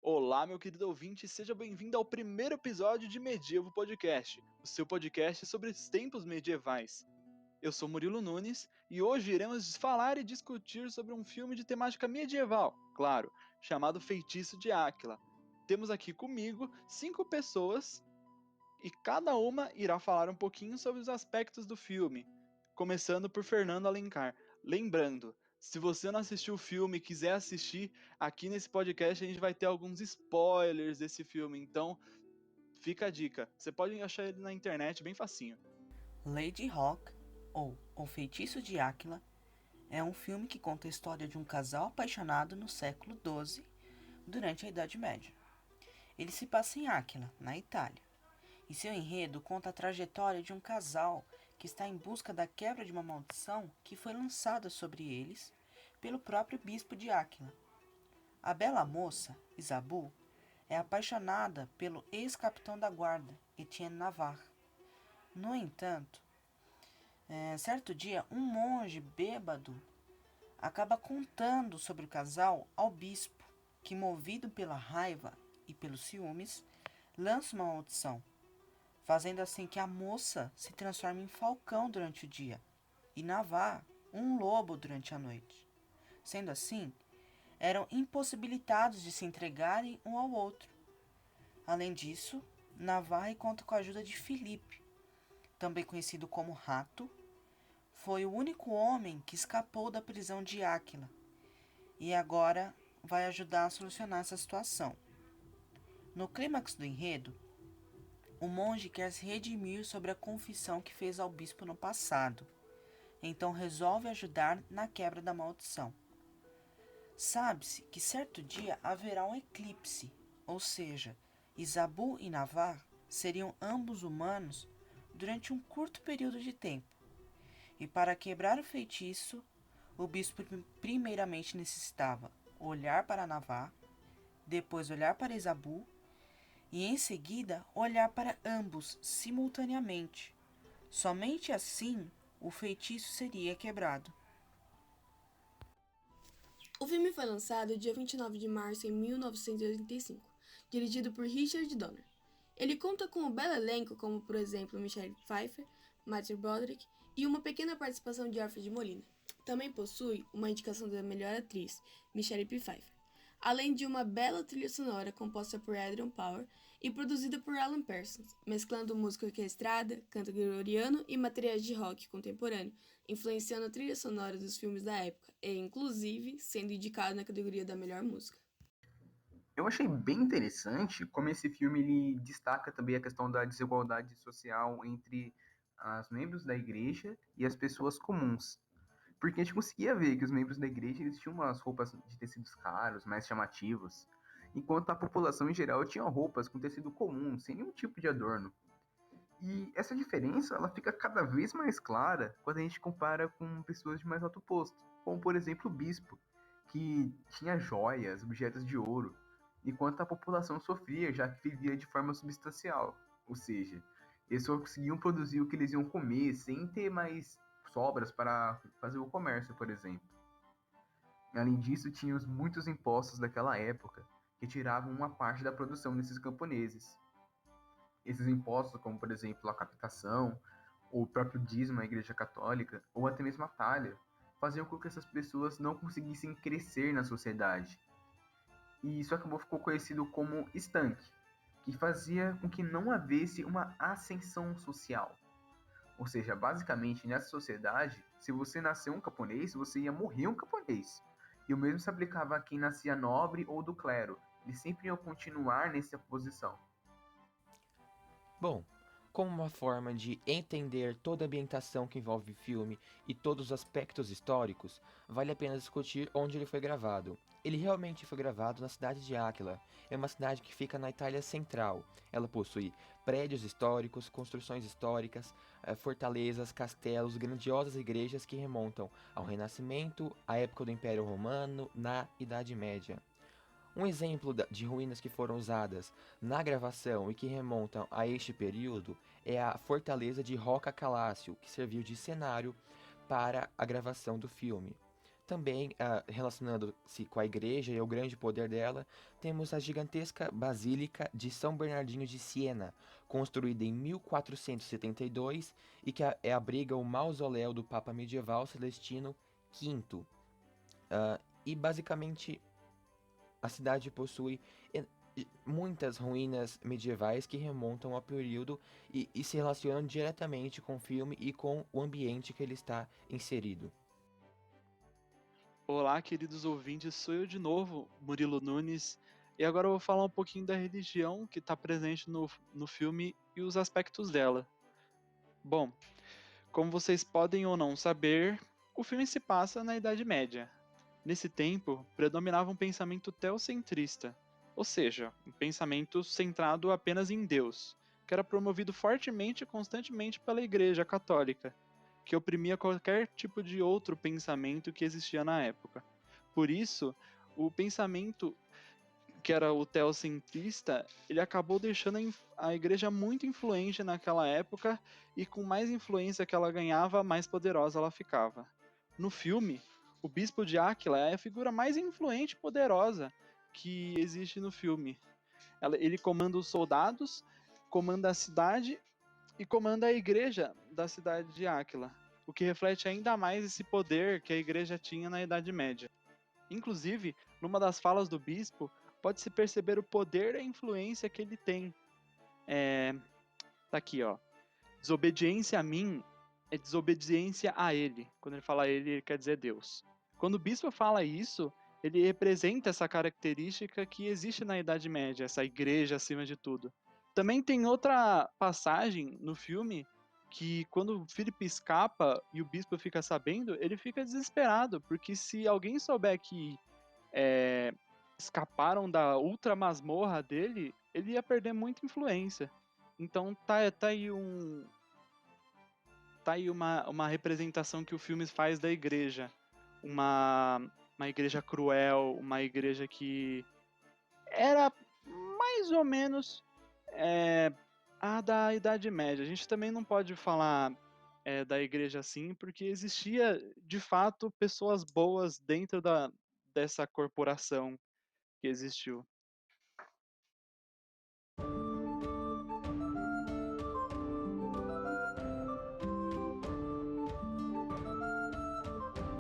Olá, meu querido ouvinte, seja bem-vindo ao primeiro episódio de Medievo Podcast, o seu podcast sobre os tempos medievais. Eu sou Murilo Nunes e hoje iremos falar e discutir sobre um filme de temática medieval, claro, chamado Feitiço de Áquila. Temos aqui comigo 5 pessoas e cada uma irá falar um pouquinho sobre os aspectos do filme, começando por Fernando Alencar. Lembrando, se você não assistiu o filme e quiser assistir, aqui nesse podcast a gente vai ter alguns spoilers desse filme, então fica a dica. Você pode achar ele na internet bem facinho. Lady Hawk, ou O Feitiço de Áquila, é um filme que conta a história de um casal apaixonado no século XII, durante a Idade Média. Ele se passa em Áquila, na Itália, e seu enredo conta a trajetória de um casal que está em busca da quebra de uma maldição que foi lançada sobre eles pelo próprio bispo de Áquila. A bela moça, Isabu, é apaixonada pelo ex-capitão da guarda, Etienne Navarre. No entanto, certo dia, um monge bêbado acaba contando sobre o casal ao bispo, que, movido pela raiva e pelos ciúmes, lança uma maldição, fazendo assim que a moça se transforme em falcão durante o dia e Navarre um lobo durante a noite. Sendo assim, eram impossibilitados de se entregarem um ao outro. Além disso, Navarre conta com a ajuda de Filipe, também conhecido como Rato. Foi o único homem que escapou da prisão de Áquila e agora vai ajudar a solucionar essa situação. No clímax do enredo, o monge quer se redimir sobre a confissão que fez ao bispo no passado, então resolve ajudar na quebra da maldição. Sabe-se que certo dia haverá um eclipse, ou seja, Isabu e Navarre seriam ambos humanos durante um curto período de tempo. E para quebrar o feitiço, o bispo primeiramente necessitava olhar para Navarre, depois olhar para Isabu e em seguida olhar para ambos simultaneamente. Somente assim o feitiço seria quebrado. O filme foi lançado dia 29 de março de 1985, dirigido por Richard Donner. Ele conta com um belo elenco como, por exemplo, Michelle Pfeiffer, Matthew Broderick e uma pequena participação de Alfred Molina. Também possui uma indicação da melhor atriz, Michelle Pfeiffer, além de uma bela trilha sonora composta por Adrian Power e produzida por Alan Parsons, mesclando música orquestrada, canto gregoriano e materiais de rock contemporâneo, influenciando a trilha sonora dos filmes da época e, inclusive, sendo indicado na categoria da melhor música. Eu achei bem interessante como esse filme ele destaca também a questão da desigualdade social entre os membros da igreja e as pessoas comuns. Porque a gente conseguia ver que os membros da igreja eles tinham umas roupas de tecidos caros, mais chamativos, enquanto a população em geral tinha roupas com tecido comum, sem nenhum tipo de adorno. E essa diferença ela fica cada vez mais clara quando a gente compara com pessoas de mais alto posto, como por exemplo o bispo, que tinha joias, objetos de ouro, enquanto a população sofria, já que vivia de forma substancial. Ou seja, eles só conseguiam produzir o que eles iam comer sem ter mais sobras para fazer o comércio, por exemplo. Além disso, tinha os muitos impostos daquela época, que tiravam uma parte da produção desses camponeses. Esses impostos, como por exemplo a captação, ou o próprio dízimo à Igreja Católica, ou até mesmo a talha, faziam com que essas pessoas não conseguissem crescer na sociedade. E isso ficou conhecido como estanque, que fazia com que não havesse uma ascensão social. Ou seja, basicamente, nessa sociedade, se você nasceu um camponês, você ia morrer um camponês. E o mesmo se aplicava a quem nascia nobre ou do clero. Eles sempre iam continuar nessa posição. Bom, como uma forma de entender toda a ambientação que envolve o filme e todos os aspectos históricos, vale a pena discutir onde ele foi gravado. Ele realmente foi gravado na cidade de Áquila. É uma cidade que fica na Itália Central. Ela possui prédios históricos, construções históricas, fortalezas, castelos, grandiosas igrejas que remontam ao Renascimento, à época do Império Romano, na Idade Média. Um exemplo de ruínas que foram usadas na gravação e que remontam a este período é a fortaleza de Rocca Calascio, que serviu de cenário para a gravação do filme. Também, relacionando-se com a igreja e o grande poder dela, temos a gigantesca Basílica de São Bernardino de Siena, construída em 1472 e que abriga o mausoléu do Papa medieval Celestino V. E basicamente a cidade possui muitas ruínas medievais que remontam ao período e se relacionam diretamente com o filme e com o ambiente que ele está inserido. Olá, queridos ouvintes, sou eu de novo, Murilo Nunes, e agora eu vou falar um pouquinho da religião que está presente no filme e os aspectos dela. Bom, como vocês podem ou não saber, o filme se passa na Idade Média. Nesse tempo, predominava um pensamento teocentrista, ou seja, um pensamento centrado apenas em Deus, que era promovido fortemente e constantemente pela Igreja Católica, que oprimia qualquer tipo de outro pensamento que existia na época. Por isso, o pensamento que era o teocentrista, ele acabou deixando a igreja muito influente naquela época e com mais influência que ela ganhava, mais poderosa ela ficava. No filme, o bispo de Áquila é a figura mais influente e poderosa que existe no filme. Ele comanda os soldados, comanda a cidade e comanda a igreja da cidade de Áquila, o que reflete ainda mais esse poder que a igreja tinha na Idade Média. Inclusive, numa das falas do bispo, pode-se perceber o poder e a influência que ele tem. Tá aqui, ó. Desobediência a mim é desobediência a ele. Quando ele fala ele, ele quer dizer Deus. Quando o bispo fala isso, ele representa essa característica que existe na Idade Média, essa igreja acima de tudo. Também tem outra passagem no filme que quando o Filipe escapa e o bispo fica sabendo, ele fica desesperado, porque se alguém souber que é, escaparam da ultra masmorra dele, ele ia perder muita influência. Então tá aí uma representação que o filme faz da igreja. Uma, uma igreja cruel, uma igreja que era mais ou menos a da Idade Média. A gente também não pode falar da igreja assim, porque existia de fato pessoas boas dentro dessa corporação que existiu.